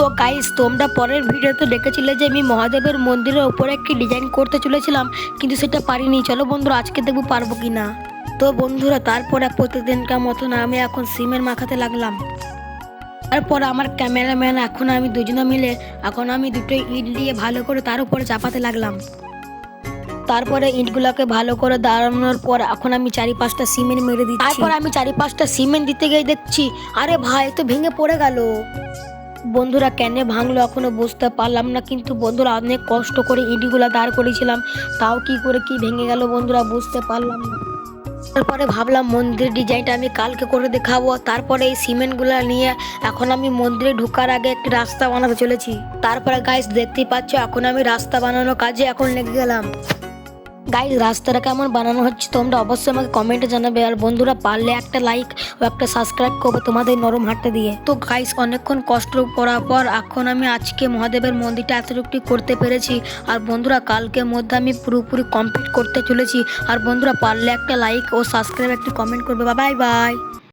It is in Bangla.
তো গাইস, তোমরা পরের ভিডিওতে দেখেছিলে যে আমি মহাদেবের মন্দিরের উপরে একটি ডিজাইন করতে চলেছিলাম, কিন্তু সেটা পারিনি। চলো বন্ধুরা, আজকে দেখবো পারবো কি না। তো বন্ধুরা, তারপরে প্রতিদিনকার মতন আমি এখন সিমেন্ট মাখাতে লাগলাম। তারপর আমার ক্যামেরাম্যান এখন আমি দুজনে মিলে এখন আমি দুটো ইট দিয়ে ভালো করে তার উপরে চাপাতে লাগলাম। তারপরে ইটগুলোকে ভালো করে দাঁড়ানোর পর এখন আমি 4-5টা সিমেন্ট মেরে দিচ্ছি। তারপর আমি 4-5টা সিমেন্ট দিতে গিয়ে দেখছি, আরে ভাই, তো ভেঙে পড়ে গেল। বন্ধুরা, কেন ভাঙলো এখনো বুঝতে পারলাম না, কিন্তু বন্ধুরা অনেক কষ্ট করে ইটগুলা দাঁড় করেছিলাম, তাও কি করে কি ভেঙে গেল বন্ধুরা বুঝতে পারলাম না। তারপরে ভাবলাম মন্দির ডিজাইনটা আমি কালকে করে দেখাবো। তারপরে এই সিমেন্টগুলো নিয়ে এখন আমি মন্দিরে ঢোকার আগে একটি রাস্তা বানাতে চলেছি। তারপরে গাইস, দেখতেই পাচ্ছ এখন আমি রাস্তা বানানোর কাজে এখন লেগে গেলাম। গাইস, রাস্তাটা কেমন বানানো হচ্ছে তোমরা অবশ্যই আমাকে কমেন্টে জানাবে। আর বন্ধুরা, পারলে একটা লাইক ও একটা সাবস্ক্রাইব করবে তোমাদের নরম হাতটা দিয়ে। তো গাইস, অনেকক্ষণ কষ্ট করার পর এখন আমি আজকে মহাদেবের মন্দিরটা এতটুকু করতে পেরেছি। আর বন্ধুরা, কালকের মধ্যে আমি পুরোপুরি কমপ্লিট করতে চলেছি। আর বন্ধুরা, পারলে একটা লাইক ও সাবস্ক্রাইব একটু কমেন্ট করবে। Bye bye.